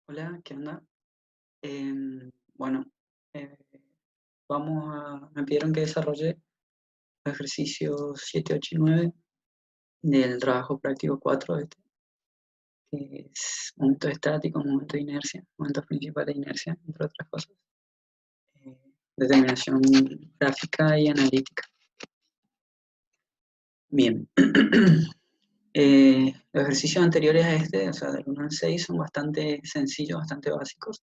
Hola, ¿qué onda? Bueno, eh, me pidieron que desarrolle los ejercicios 7, 8 y 9 del trabajo práctico 4, que es momento estático, momento de inercia, momentos principales de inercia, entre otras cosas. eh, Determinación gráfica y analítica. Bien. Los ejercicios anteriores a este, o sea, del 1 al 6, son bastante sencillos, bastante básicos.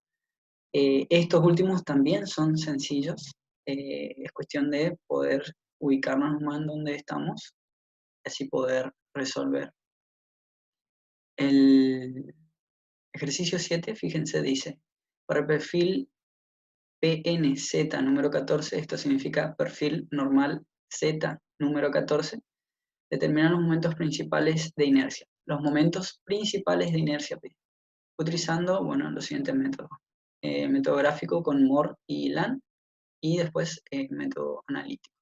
Estos últimos también son sencillos. Es cuestión de poder ubicarnos más en donde estamos, y así poder resolver. El ejercicio 7, fíjense, dice, para el perfil PNZ número 14, esto significa perfil normal Z número 14, determinar los momentos principales de inercia. Los momentos principales de inercia P, utilizando, bueno, los siguientes métodos. Método gráfico con Moore y Lan, y después método analítico.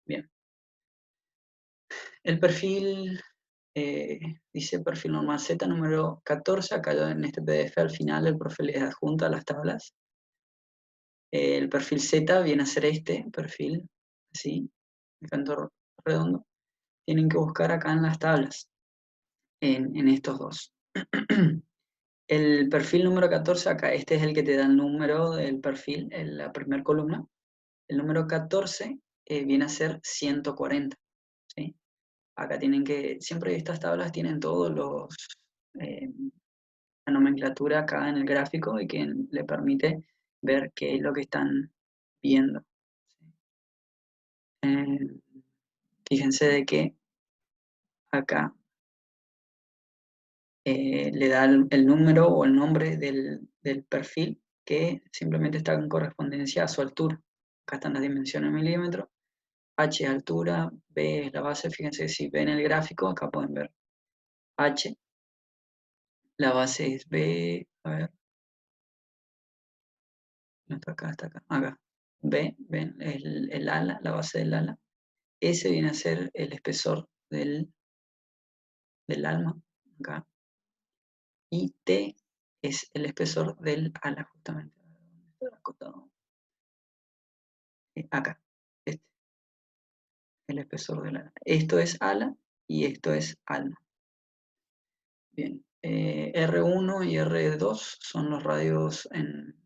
Bien. El perfil, dice perfil normal Z número 14, acá en este PDF al final el profe les adjunta las tablas. El perfil Z viene a ser este perfil, así, el canto redondo. Tienen que buscar acá en las tablas, en estos dos. El perfil número 14 acá, este es el que te da el número del perfil en la primera columna. El número 14 viene a ser 140, ¿sí? Acá tienen que, siempre estas tablas tienen todos eh, la nomenclatura acá en el gráfico y que le permite ver qué es lo que están viendo. Eh, Fíjense de que acá le da el número o el nombre del perfil que simplemente está en correspondencia a su altura. Acá están las dimensiones en milímetros, H es altura, B es la base. Fíjense, si ven el gráfico, acá pueden ver H, la base es B, a ver, no está acá, está acá, acá. B, ven el ala, la base del ala. S viene a ser el espesor del alma, acá. Y T es el espesor del ala, justamente. Acá, este, el espesor del ala. Esto es ala y esto es alma. Bien, R1 y R2 son los radios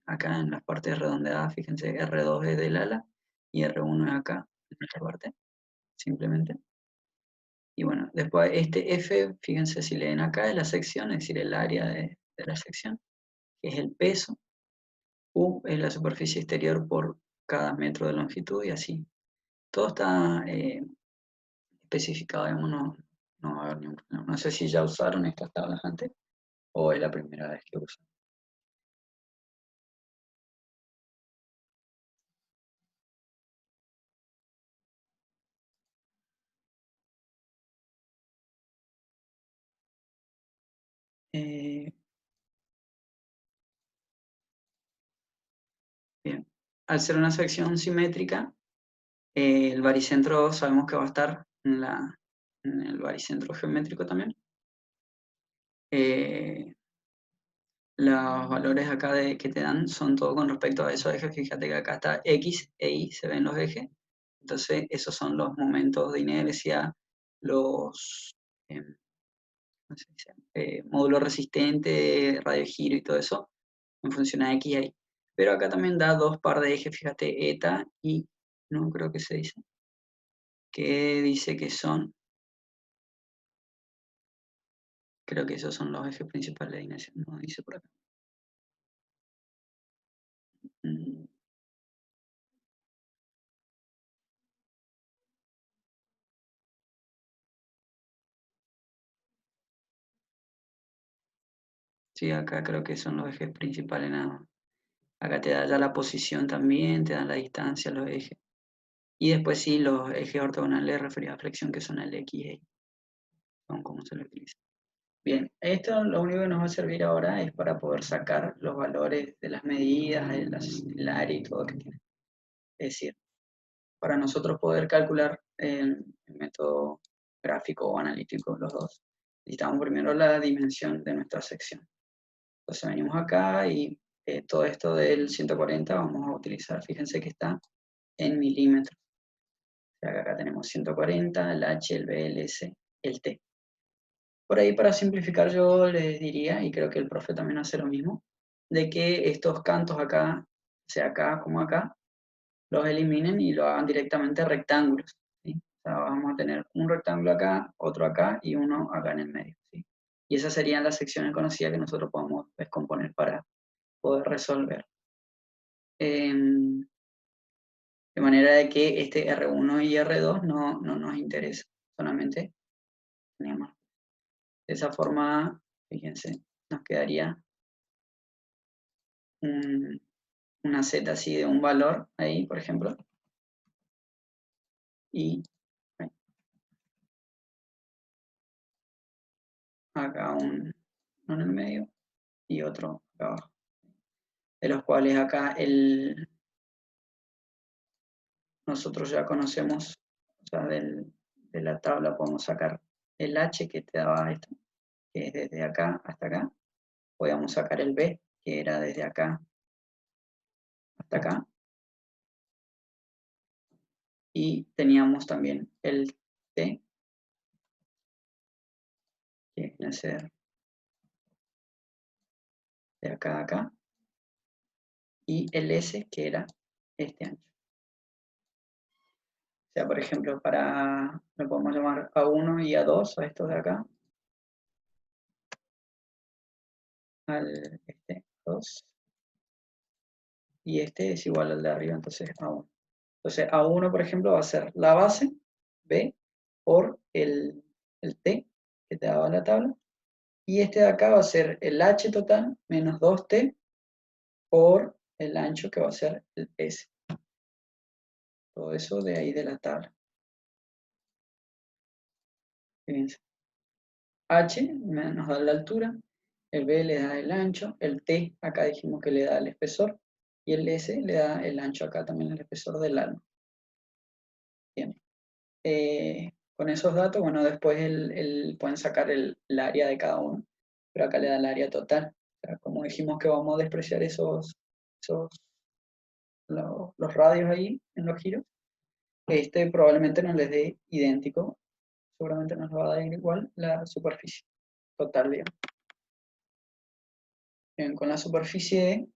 acá en las partes redondeadas. Fíjense, R2 es del ala y R1 es acá, en esta parte, simplemente. Y bueno, después este F, fíjense si leen acá, es la sección, es decir, el área de la sección, que es el peso. U es la superficie exterior por cada metro de longitud y así. Todo está especificado, digamos, no va a haber ningún problema. No sé si ya usaron estas tablas antes o es la primera vez que usan. Eh, Bien, al ser una sección simétrica, el baricentro sabemos que va a estar en el baricentro geométrico también. Eh, los valores acá que te dan son todo con respecto a esos ejes. Fíjate que acá está X e Y, se ven los ejes. Entonces, esos son los momentos de inercia, los ¿cómo se dice? Módulo resistente, radio giro y todo eso, en función a X y Y. Pero acá también da dos par de ejes, fíjate, eta y, no creo que se dice, que dice que son, creo que esos son los ejes principales de inercia, no dice por acá. Mm, Sí, acá creo que son los ejes principales nada más. Acá te da ya la posición también, te dan la distancia, los ejes. Y después sí, los ejes ortogonales referidos a flexión, que son el X y Y, son como se lo utiliza. Bien, esto lo único que nos va a servir ahora es para poder sacar los valores de las medidas, el área y todo que tiene. Es decir, para nosotros poder calcular el método gráfico o analítico, los dos, necesitamos primero la dimensión de nuestra sección. Entonces venimos acá y todo esto del 140 vamos a utilizar, fíjense que está en milímetros. O sea, que acá tenemos 140, el H, el B, el S, el T. Por ahí, para simplificar, yo les diría, y creo que el profe también hace lo mismo, de que estos cantos acá, sea acá como acá, los eliminen y lo hagan directamente rectángulos, ¿sí? O sea, vamos a tener un rectángulo acá, otro acá y uno acá en el medio, ¿sí? Y esas serían las secciones conocidas que nosotros podemos descomponer para poder resolver. De manera de que este R1 y R2 no nos interesa, solamente tenemos. De esa forma, fíjense, nos quedaría una Z así de un valor ahí, por ejemplo, y acá uno en el medio y otro acá abajo, de los cuales acá nosotros ya conocemos, o sea, de la tabla podemos sacar el H que te daba esto, que es desde acá hasta acá, podíamos sacar el B, que era desde acá hasta acá, y teníamos también el T, que viene a ser de acá a acá, y el S, que era este ancho. O sea, por ejemplo, lo podemos llamar A1 y A2, a estos de acá, al este 2, y este es igual al de arriba, entonces A1. Entonces A1, por ejemplo, va a ser la base, B, por el T, que te daba la tabla, y este de acá va a ser el H total menos 2T por el ancho, que va a ser el S. Todo eso de ahí de la tabla. Fíjense. H nos da la altura, el B le da el ancho, el T acá dijimos que le da el espesor, y el S le da el ancho acá también, el espesor del alma. Bien. Con esos datos, bueno, después pueden sacar el área de cada uno, pero acá le da el área total. O sea, como dijimos que vamos a despreciar los radios ahí en los giros, este probablemente no les dé idéntico, seguramente nos va a dar igual la superficie total, digamos. Bien, con la superficie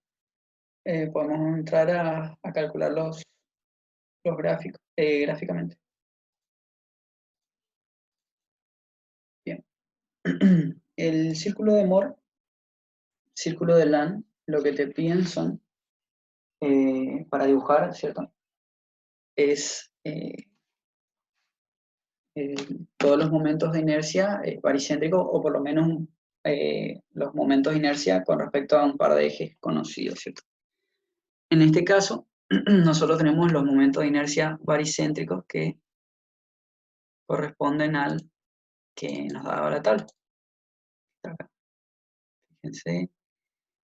podemos entrar a calcular los gráficos, gráficamente. Bien. El círculo de Moore, círculo de Land, lo que te piden son, para dibujar, ¿cierto? Es todos los momentos de inercia baricéntricos, o por lo menos los momentos de inercia con respecto a un par de ejes conocidos, ¿cierto? En este caso, nosotros tenemos los momentos de inercia baricéntricos que corresponden al que nos daba la tabla. Acá. Fíjense.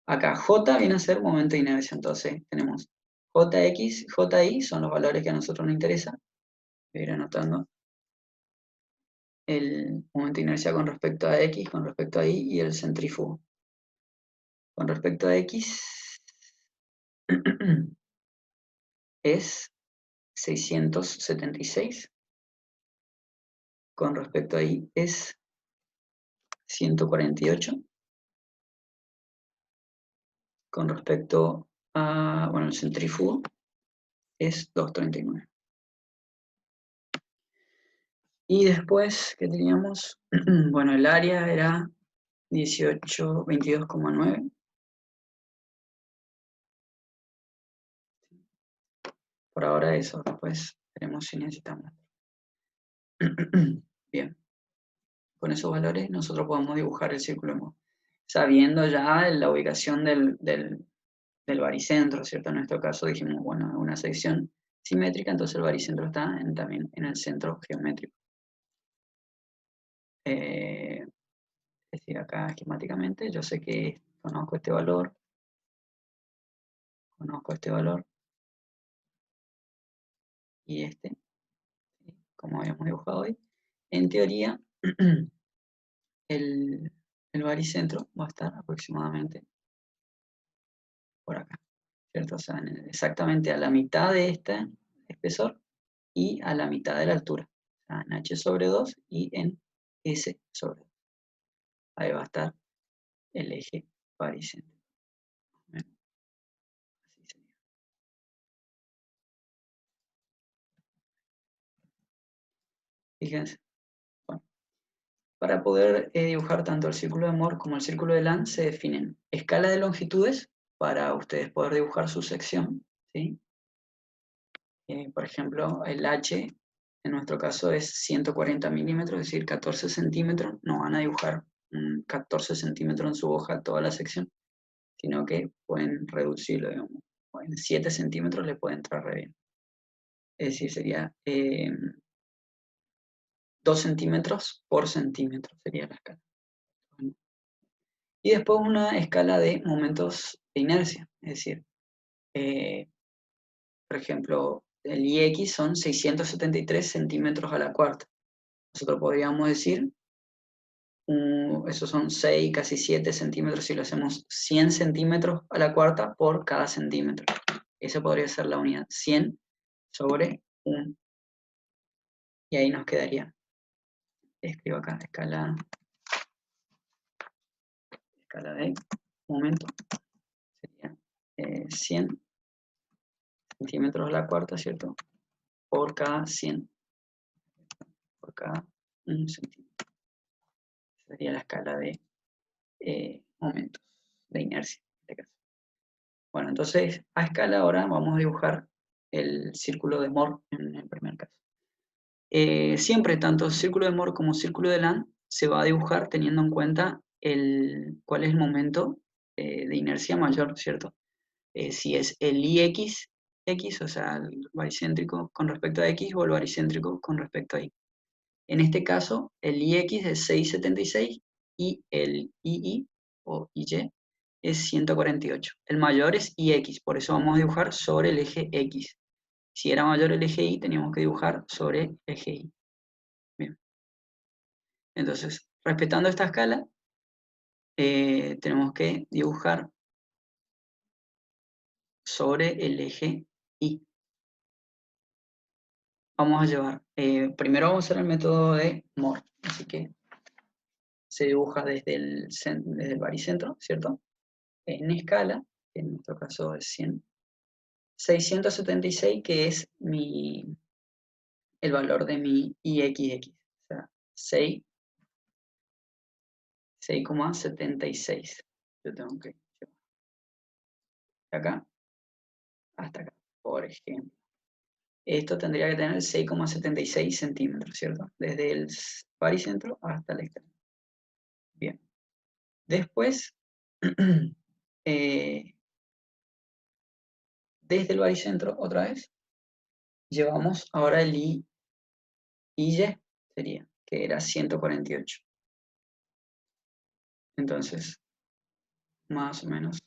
Acá J viene a ser momento de inercia, entonces tenemos Jx, Ji son los valores que a nosotros nos interesan. Voy a ir anotando el momento de inercia con respecto a X, con respecto a Y y el centrífugo. Con respecto a X es 676. Con respecto a Y es 148. Con respecto a, bueno, el centrífugo es 239. Y después, ¿qué teníamos? Bueno, el área era 22,9. Por ahora eso, después veremos si necesitamos. Bien, con esos valores nosotros podemos dibujar el círculo de Moore, sabiendo ya la ubicación del baricentro, ¿cierto? En nuestro caso dijimos, bueno, una sección simétrica, entonces el baricentro está también en el centro geométrico. Es decir, acá esquemáticamente yo sé que conozco este valor, y este, como habíamos dibujado hoy. En teoría, el el baricentro va a estar aproximadamente por acá, ¿cierto? O sea, exactamente a la mitad de este espesor y a la mitad de la altura. O sea, en h sobre 2 y en s sobre 2. Ahí va a estar el eje baricentro. Así sería. Fíjense. Bueno, para poder dibujar tanto el círculo de Moore como el círculo de Land se definen escala de longitudes para ustedes poder dibujar su sección, ¿sí? Por ejemplo, el H en nuestro caso es 140 milímetros, es decir, 14 centímetros. No van a dibujar 14 centímetros en su hoja toda la sección, sino que pueden reducirlo, digamos. En 7 centímetros le puede entrar re bien. Es decir, sería 2 centímetros por centímetro, sería la escala. Bueno. Y después una escala de momentos de inercia, es decir, por ejemplo, el IX son 673 centímetros a la cuarta. Nosotros podríamos decir, esos son 6, casi 7 centímetros si lo hacemos 100 centímetros a la cuarta por cada centímetro. Esa podría ser la unidad, 100 sobre 1. Y ahí nos quedaría, escribo acá, escala de momento, sería 100 centímetros a la cuarta, ¿cierto? Por cada 100, por cada 1 centímetro. Sería la escala de momentos de inercia, en este caso. Bueno, entonces a escala ahora vamos a dibujar el círculo de Moore en el primer caso. Siempre tanto círculo de Moore como círculo de Land se va a dibujar teniendo en cuenta cuál es el momento de inercia mayor, ¿cierto? Si es el IX, o sea, el baricéntrico con respecto a X o el baricéntrico con respecto a Y. En este caso, el IX es 676 y el II o IY es 148. El mayor es IX, por eso vamos a dibujar sobre el eje X. Si era mayor el eje Y, teníamos que dibujar sobre el eje Y. Bien. Entonces, respetando esta escala, tenemos que dibujar sobre el eje Y. Vamos a llevar, primero vamos a hacer el método de Moore, así que se dibuja desde el baricentro, ¿cierto? En escala, que en nuestro caso es 100, 676, que es el valor de mi IXX, o sea, 6,76. Yo tengo que llevar de acá hasta acá, por ejemplo. Esto tendría que tener 6,76 centímetros, ¿cierto? Desde el baricentro hasta la escala. Bien. Después, desde el baricentro, otra vez, llevamos ahora el IY, sería, que era 148. Entonces, más o menos,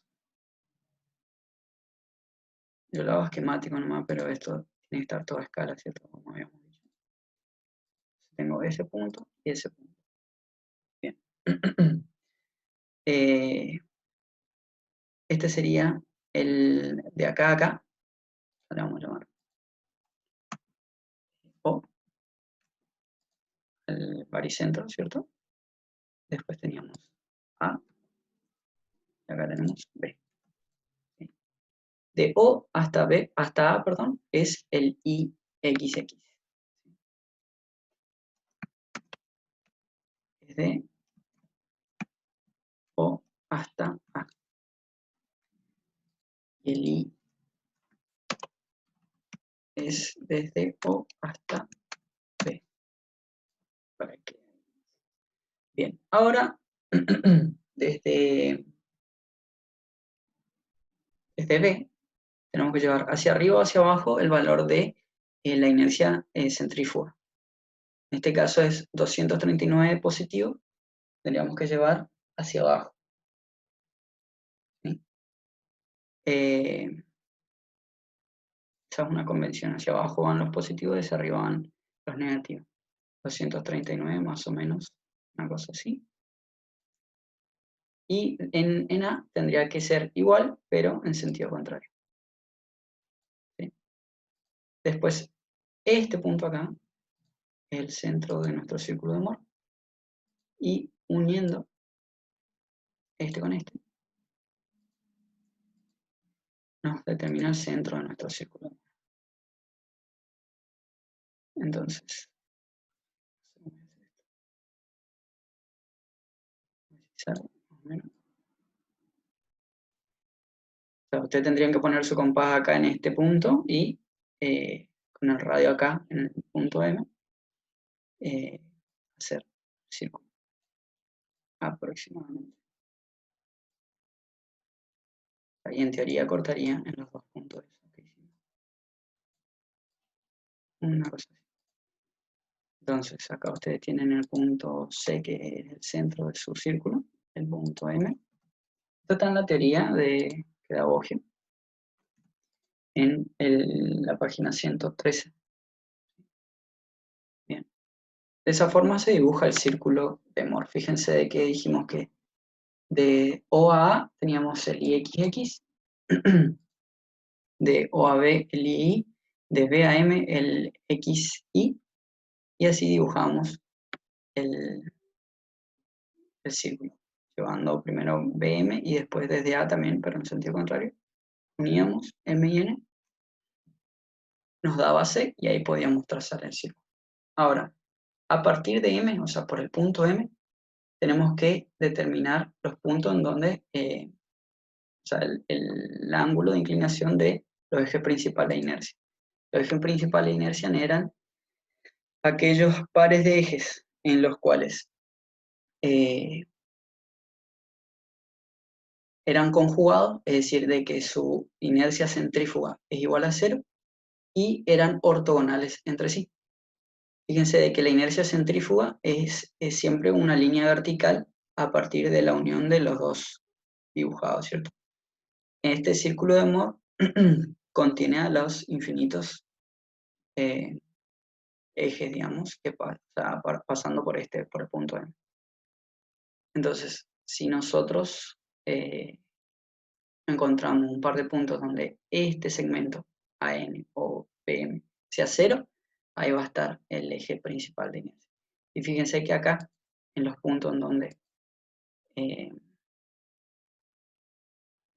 yo lo hago esquemático nomás, pero esto tiene que estar toda a escala, ¿cierto? Como habíamos dicho. Tengo ese punto y ese punto. Bien. Este sería el de acá a acá, le vamos a llamar O, el baricentro, ¿cierto? Después teníamos A, y acá tenemos B. ¿Sí? De O hasta B, hasta A, perdón, es el IXX. Desde O hasta A. Y el I es desde O hasta B. Para que... Bien, ahora desde B tenemos que llevar hacia arriba o hacia abajo el valor de la inercia centrífuga. En este caso es 239 positivo, tendríamos que llevar hacia abajo. ¿Sí? Esa es una convención, hacia abajo van los positivos y hacia arriba van los negativos. 239 más o menos, una cosa así. Y en A tendría que ser igual, pero en sentido contrario. ¿Sí? Después, este punto acá es el centro de nuestro círculo de Moore. Y uniendo este con este, nos determina el centro de nuestro círculo. Entonces, más o menos. O sea, ustedes tendrían que poner su compás acá en este punto y con el radio acá en el punto M, hacer círculo aproximadamente. Ahí en teoría cortaría en los dos puntos. Una cosa así. Entonces, acá ustedes tienen el punto C, que es el centro de su círculo, el punto M. Esto está en la teoría de Pedagogía, en la página 113. Bien. De esa forma se dibuja el círculo de Moore. Fíjense de que dijimos que de O a A teníamos el IXX, de O a B el II, de B a M el XI, y así dibujamos el círculo, llevando primero BM y después desde A también, pero en sentido contrario. Uníamos M y N, nos daba C y ahí podíamos trazar el círculo. Ahora, a partir de M, o sea, por el punto M, tenemos que determinar los puntos en donde, o sea, el ángulo de inclinación de los ejes principales de inercia. Los ejes principales de inercia eran aquellos pares de ejes en los cuales eran conjugados, es decir, de que su inercia centrífuga es igual a 0, y eran ortogonales entre sí. Fíjense de que la inercia centrífuga es siempre una línea vertical a partir de la unión de los dos dibujados, ¿cierto? Este círculo de Moore contiene a los infinitos ejes, digamos, que pasando por el punto M. Entonces, si nosotros encontramos un par de puntos donde este segmento AN o PM sea 0, ahí va a estar el eje principal de inercia. Y fíjense que acá, en los puntos en donde, en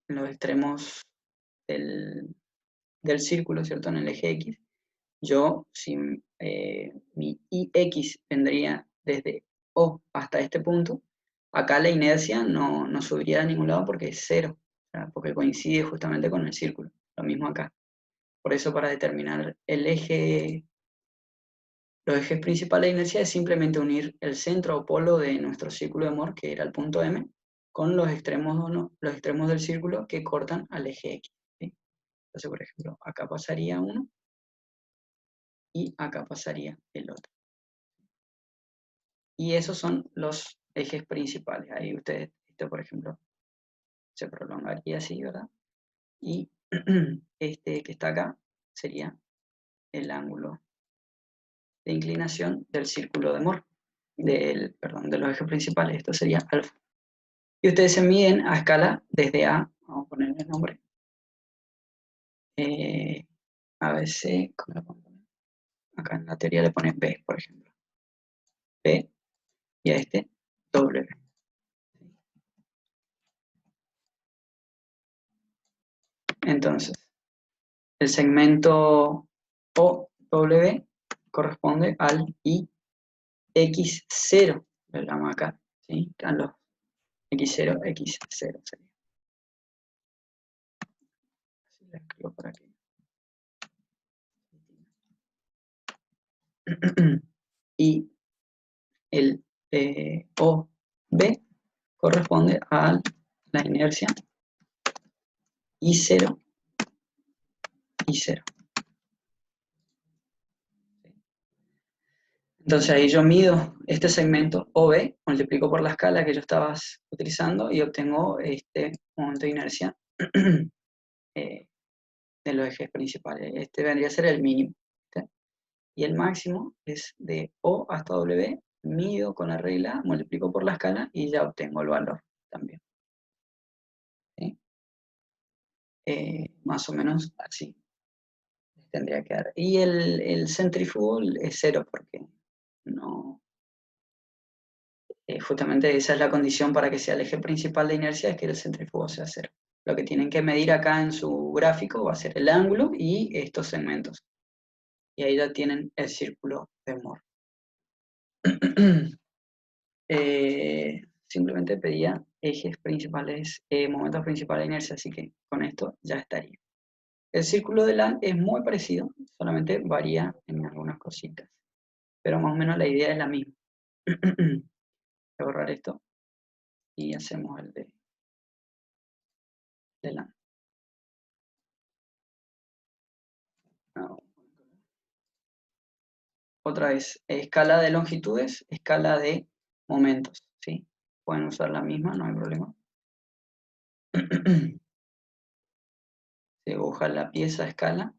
los extremos del círculo, ¿cierto? En el eje X, yo, si mi IX vendría desde O hasta este punto, acá la inercia no subiría a ningún lado porque es 0, o sea, porque coincide justamente con el círculo. Lo mismo acá. Por eso, para determinar los ejes principales de inercia es simplemente unir el centro o polo de nuestro círculo de Moore, que era el punto M, con los extremos del círculo que cortan al eje X. ¿Sí? Entonces, por ejemplo, acá pasaría uno y acá pasaría el otro. Y esos son los ejes principales. Ahí ustedes, esto por ejemplo, se prolongaría así, ¿verdad? Y este que está acá sería el ángulo de inclinación del círculo de Moore, perdón, de los ejes principales. Esto sería alfa. Y ustedes se miden a escala desde A, vamos a ponerle el nombre, ABC, ¿cómo lo pongo? Acá en la teoría le ponen B, por ejemplo. B, y a este W. Entonces, el segmento OW corresponde al IX0, lo llamo acá, ¿sí? Están los X0, X0 sería. Así lo escribo por aquí. Y el OB corresponde a la inercia I0, I0. Entonces ahí yo mido este segmento OB, multiplico por la escala que yo estaba utilizando y obtengo este momento de inercia de los ejes principales. Este vendría a ser el mínimo. ¿Sí? Y el máximo es de O hasta W, mido con la regla, multiplico por la escala y ya obtengo el valor también. más o menos así tendría que dar. Y el centrífugo es 0, porque no, justamente esa es la condición para que sea el eje principal de inercia, es que el centrífugo sea 0. Lo que tienen que medir acá en su gráfico va a ser el ángulo y estos segmentos. Y ahí ya tienen el círculo de Moore. Simplemente pedía ejes principales, momentos principales de inercia, así que con esto ya estaría. El círculo de Lang es muy parecido, solamente varía en algunas cositas, pero más o menos la idea es la misma. Voy a borrar esto y hacemos el de Lang. No. Otra vez, escala de longitudes, escala de momentos, ¿sí? Pueden usar la misma, no hay problema. Se dibuja la pieza a escala.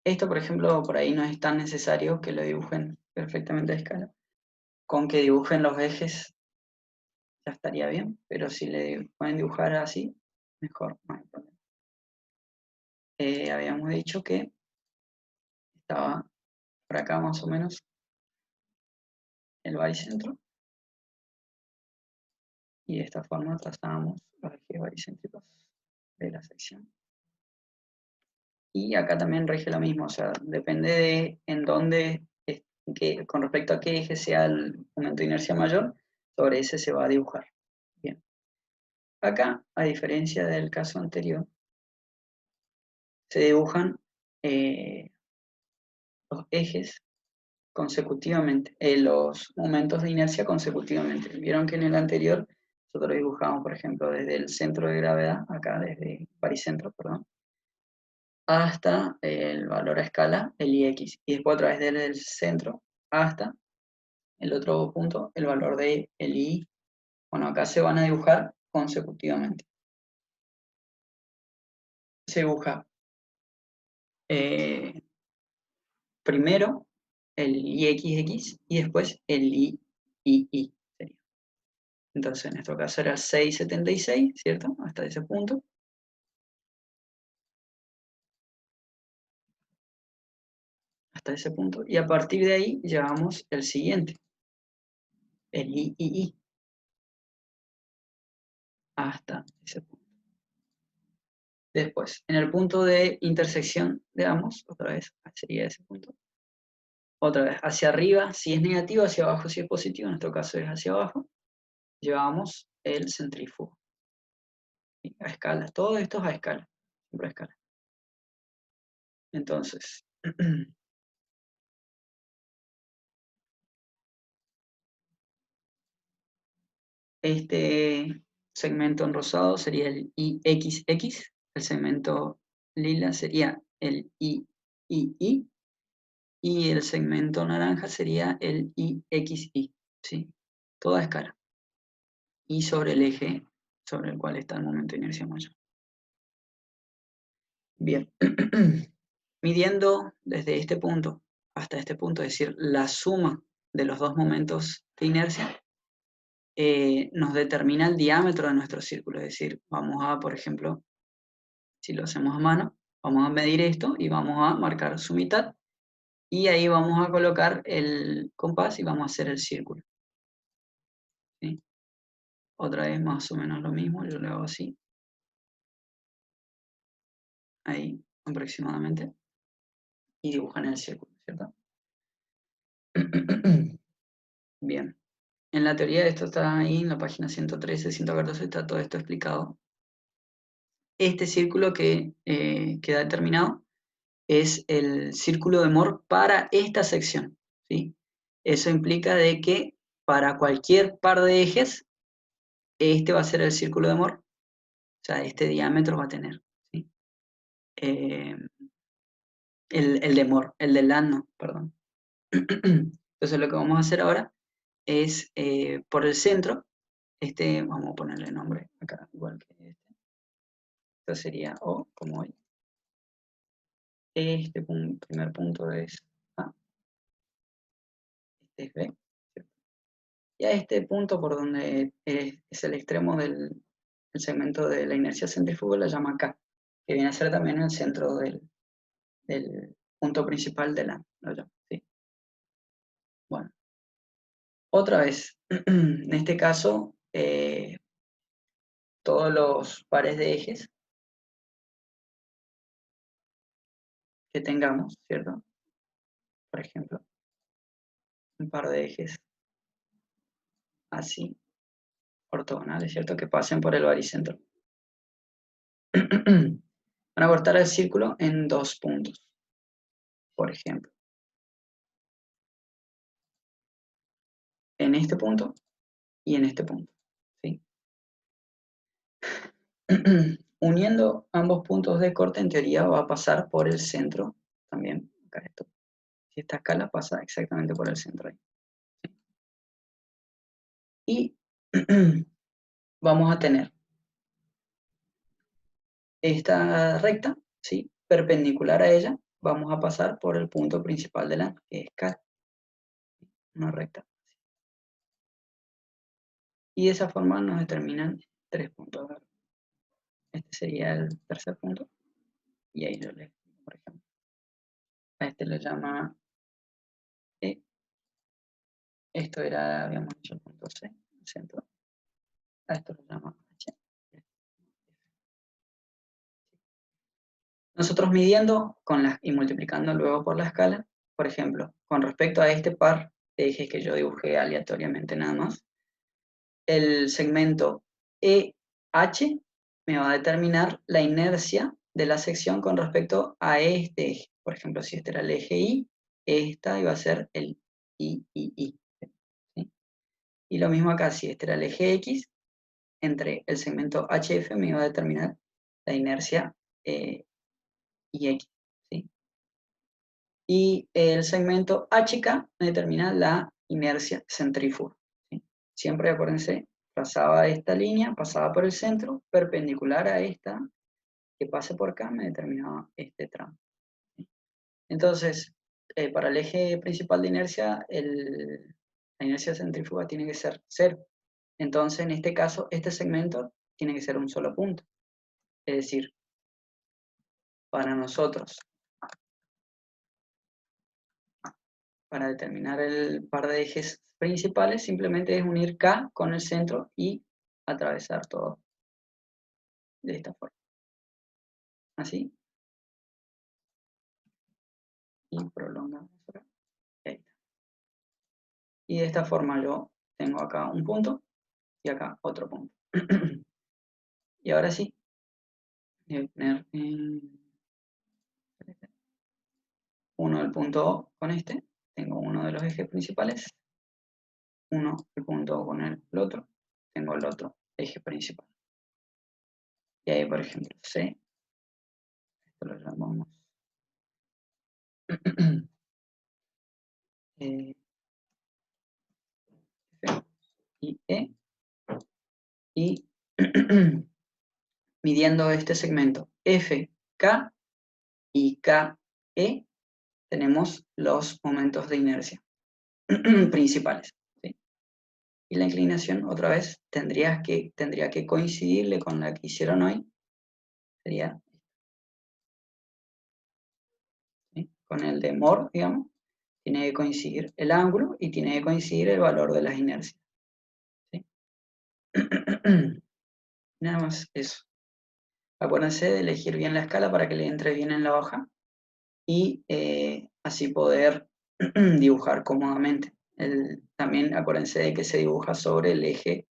Esto, por ejemplo, por ahí no es tan necesario que lo dibujen perfectamente a escala. Con que dibujen los ejes ya estaría bien, pero si le pueden dibujar así, mejor, no hay problema. Habíamos dicho que estaba por acá más o menos el baricentro, y de esta forma trazábamos los ejes baricéntricos de la sección. Y acá también rige lo mismo, o sea, depende de en dónde, con respecto a qué eje sea el momento de inercia mayor, sobre ese se va a dibujar. Bien. Acá, a diferencia del caso anterior, se dibujan los ejes consecutivamente, los momentos de inercia consecutivamente. Vieron que en el anterior nosotros dibujamos, por ejemplo, desde el centro de gravedad, acá desde baricentro, perdón, hasta el valor a escala, el IX, y después a través del centro hasta el otro punto, el valor de el I. Bueno, acá se van a dibujar consecutivamente. Se dibuja primero el IXX y después el II. Entonces, en nuestro caso era 6,76, ¿cierto? Hasta ese punto. Hasta ese punto. Y a partir de ahí llevamos el siguiente, el III. Hasta ese punto. Después, en el punto de intersección de ambos, otra vez sería ese punto. Otra vez, hacia arriba si es negativo, hacia abajo si es positivo, en nuestro caso es hacia abajo, llevamos el centrífugo. A escala, todo esto es a escala, siempre a escala. Entonces, este segmento en rosado sería el IXX, el segmento lila sería el III, y el segmento naranja sería el IXI, ¿sí? Toda escala. Y sobre el eje sobre el cual está el momento de inercia mayor. Bien. Midiendo desde este punto hasta este punto, es decir, la suma de los dos momentos de inercia, nos determina el diámetro de nuestro círculo. Es decir, vamos a, por ejemplo, si lo hacemos a mano, vamos a medir esto y vamos a marcar su mitad. Y ahí vamos a colocar el compás y vamos a hacer el círculo. ¿Sí? Otra vez más o menos lo mismo, yo lo hago así. Ahí aproximadamente. Y dibujan el círculo, ¿cierto? Bien. En la teoría esto está ahí en la página 113, 114, está todo esto explicado. Este círculo que queda determinado es el círculo de Moore para esta sección, ¿sí? Eso implica de que para cualquier par de ejes, este va a ser el círculo de Moore, o sea, este diámetro va a tener, ¿sí? El de Moore, el de Land no, perdón. Entonces lo que vamos a hacer ahora es por el centro, vamos a ponerle nombre acá, igual que este. Esto sería O, como hoy. Este primer punto es A, este es B, ¿cierto? Y a este punto, por donde es el extremo del segmento de la inercia centrífuga, la llama K. que viene a ser también el centro del punto principal de la, ¿sí? Bueno, otra vez, en este caso, todos los pares de ejes que tengamos, ¿cierto? Por ejemplo, un par de ejes así, ortogonales, ¿cierto? Que pasen por el baricentro. Van a cortar el círculo en 2 puntos, por ejemplo. En este punto y en este punto, ¿sí? Uniendo ambos puntos de corte, en teoría va a pasar por el centro también. Acá esto. Si esta escala pasa exactamente por el centro ahí. Y vamos a tener esta recta, ¿sí? Perpendicular a ella, vamos a pasar por el punto principal de la que es K, una recta. Y de esa forma nos determinan 3 puntos. Este sería el tercer punto. Y ahí yo le, por ejemplo, a este le llama E. Esto era, habíamos dicho, el punto C, el centro. A esto lo llama H. Nosotros midiendo y multiplicando luego por la escala, por ejemplo, con respecto a este par de ejes que yo dibujé aleatoriamente nada más, el segmento EH me va a determinar la inercia de la sección con respecto a este eje. Por ejemplo, si este era el eje Y, esta iba a ser el I. ¿Sí? Y lo mismo acá, si este era el eje X, entre el segmento HF me iba a determinar la inercia IX. ¿Sí? Y el segmento HK me determina la inercia centrífuga. ¿Sí? Siempre acuérdense, trazaba esta línea, pasaba por el centro, perpendicular a esta, que pase por acá, me determinaba este tramo. ¿Sí? Entonces, para el eje principal de inercia, la inercia centrífuga tiene que ser 0. Entonces, en este caso, este segmento tiene que ser un solo punto. Es decir, para nosotros, para determinar el par de ejes principales, simplemente es unir K con el centro y atravesar todo de esta forma. Así. Y prolongamos acá. Y ahí está. Y de esta forma yo tengo acá un punto y acá otro punto. Y ahora sí, voy a poner uno del punto O con este. Tengo uno de los ejes principales. Uno el punto O con el otro. Tengo el otro eje principal. Y ahí, por ejemplo, C. Esto lo llamamos F y E. Y midiendo este segmento FK y KE, tenemos los momentos de inercia principales. ¿Sí? Y la inclinación, otra vez, tendría que coincidirle con la que hicieron hoy. Sería, ¿sí? Con el de Moore, digamos. Tiene que coincidir el ángulo y tiene que coincidir el valor de las inercias. ¿Sí? Nada más eso. Acuérdense de elegir bien la escala para que le entre bien en la hoja y así poder dibujar cómodamente. También acuérdense de que se dibuja sobre el eje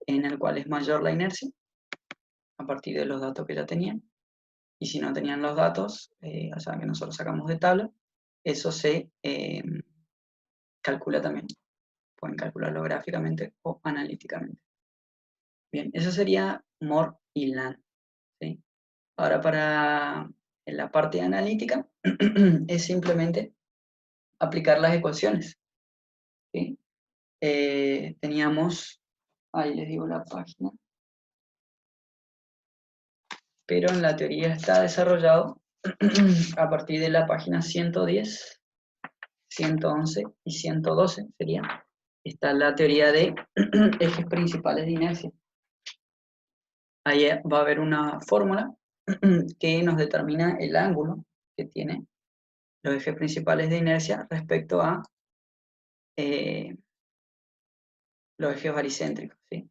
en el cual es mayor la inercia, a partir de los datos que ya tenían. Y si no tenían los datos, o sea que nosotros sacamos de tabla, eso se calcula también. Pueden calcularlo gráficamente o analíticamente. Bien, eso sería Moore y Land. ¿Sí? Ahora para la parte analítica es simplemente aplicar las ecuaciones. ¿Sí? Teníamos, ahí les digo la página, pero en la teoría está desarrollado a partir de la página 110, 111 y 112 sería. Está la teoría de ejes principales de inercia. Ahí va a haber una fórmula que nos determina el ángulo que tiene los ejes principales de inercia respecto a los ejes baricéntricos, ¿sí?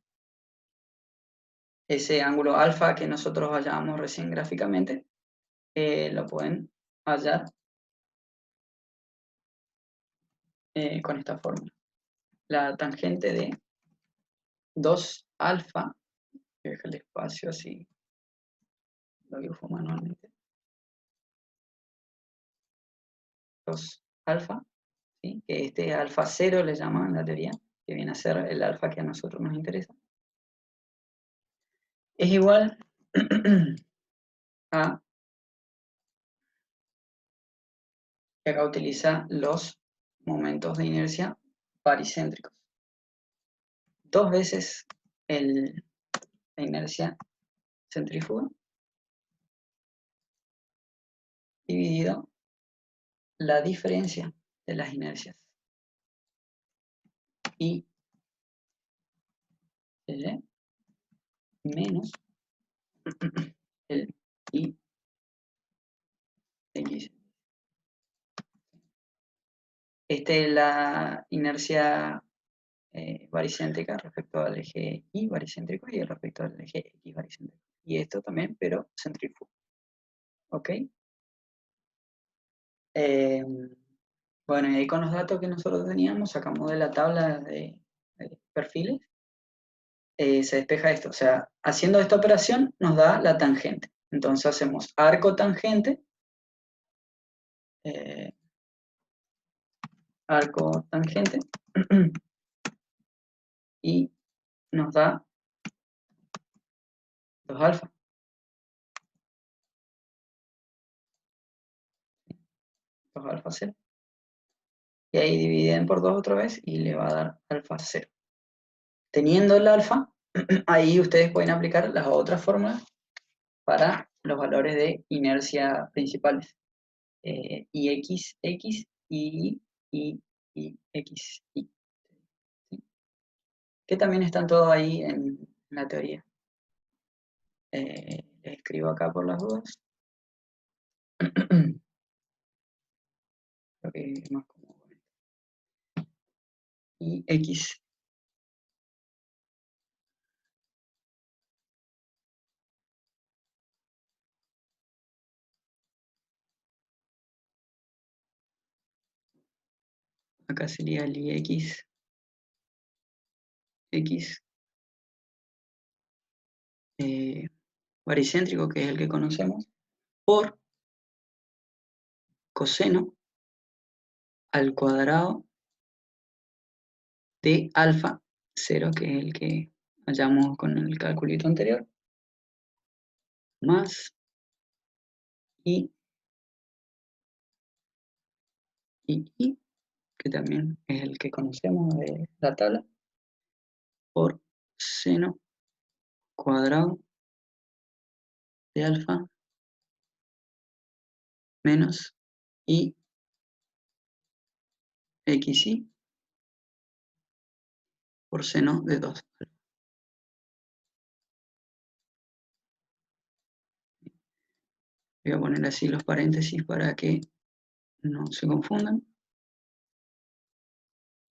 Ese ángulo alfa que nosotros hallábamos recién gráficamente, lo pueden hallar con esta fórmula. La tangente de 2 alfa, deja el espacio así, lo dibujo manualmente, 2 alfa, ¿sí? Que este alfa 0 le llaman en la teoría, que viene a ser el alfa que a nosotros nos interesa, es igual a, que acá utiliza los momentos de inercia baricéntricos. 2 veces la inercia centrífuga dividido la diferencia de las inercias. Y L menos el I X. Esta es la inercia baricéntrica respecto al eje Y baricéntrico y respecto al eje X baricéntrico. Y esto también, pero centrífugo. ¿Ok? Bueno, y ahí con los datos que nosotros teníamos, sacamos de la tabla de perfiles, se despeja esto. O sea, haciendo esta operación nos da la tangente. Entonces hacemos arco tangente, eh, arco tangente, y nos da 2 alfa. 2 alfa 0. Y ahí dividen por 2 otra vez y le va a dar alfa 0. Teniendo el alfa, ahí ustedes pueden aplicar las otras fórmulas para los valores de inercia principales. IX, X, Y, X, Y. ¿Sí? Que también están todos ahí en la teoría. Les escribo acá por las dudas. Creo que es más cómodo. Y X. Acá sería el IX, X, baricéntrico, que es el que conocemos, por coseno al cuadrado de alfa 0, que es el que hallamos con el calculito anterior, más I, que también es el que conocemos de la tabla, por seno cuadrado de alfa menos I XY por seno de 2. Voy a poner así los paréntesis para que no se confundan.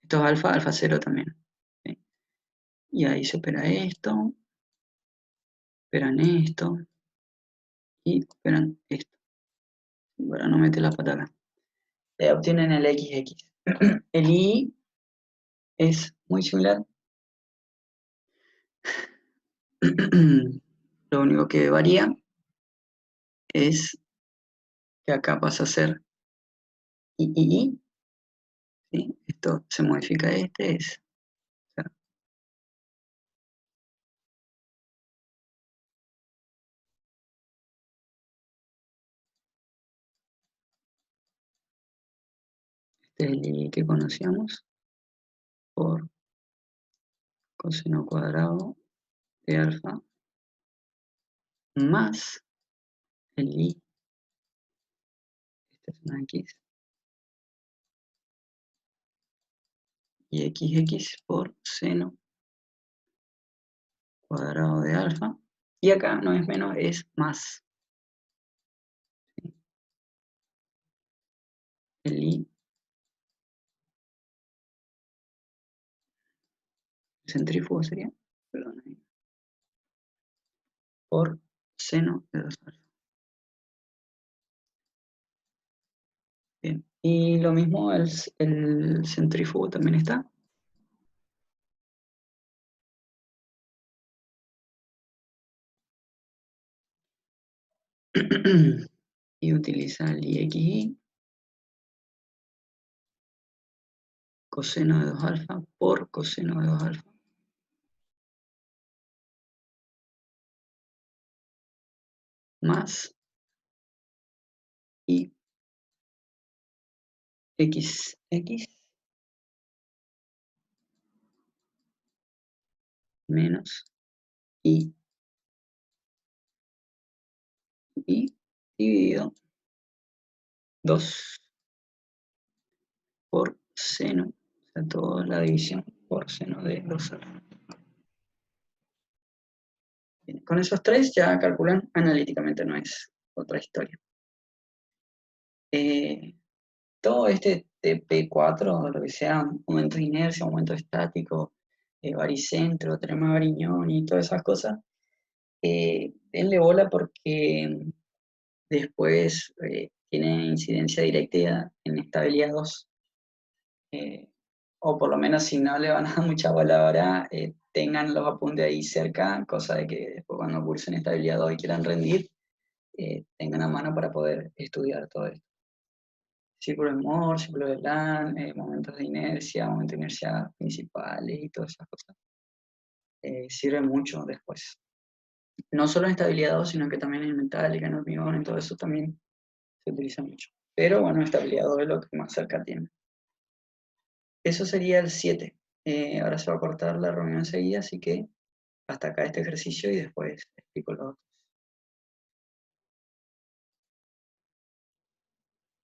Esto es alfa, alfa 0 también. ¿Sí? Y ahí se opera esto, operan esto y operan esto. Para no meter la pata acá. Obtienen el XX. El Y es muy similar. Lo único que varía es que acá pasa a ser I. ¿Sí? Esto se modifica, este es. O sea, este es el I que conocíamos por coseno cuadrado de alfa más el I, esta es una X, y XX por seno cuadrado de alfa. Y acá no es menos, es más. el I centrífugo sería, perdón, por seno de 2 alfa. Bien, y lo mismo el centrífugo también está. Y utiliza el IXI, coseno de 2 alfa por coseno de 2 alfa. Más I XX menos I dividido 2 por seno, o sea, toda la división por seno de 2 alfa. Bien, con esos tres ya calculan analíticamente, no es otra historia. Todo este TP4, lo que sea, momento de inercia, momento estático, baricentro, teorema de Grignón y todas esas cosas, denle bola porque después tiene incidencia directa en estabilidad 2. O por lo menos si no le van a dar mucha bola ahora, tengan los apuntes ahí cerca, cosa de que después cuando cursen estabilidad 2 y quieran rendir, tengan a mano para poder estudiar todo esto. Círculo de Moore, círculo de Lang, momentos de inercia principales y todas esas cosas. Sirve mucho después. No solo en estabilidad 2, sino que también en metálica, en hormigón, en todo eso también se utiliza mucho. Pero bueno, estabilidad 2 es lo que más cerca tiene. Eso sería el 7. Ahora se va a cortar la reunión enseguida, así que hasta acá este ejercicio y después explico lo otro.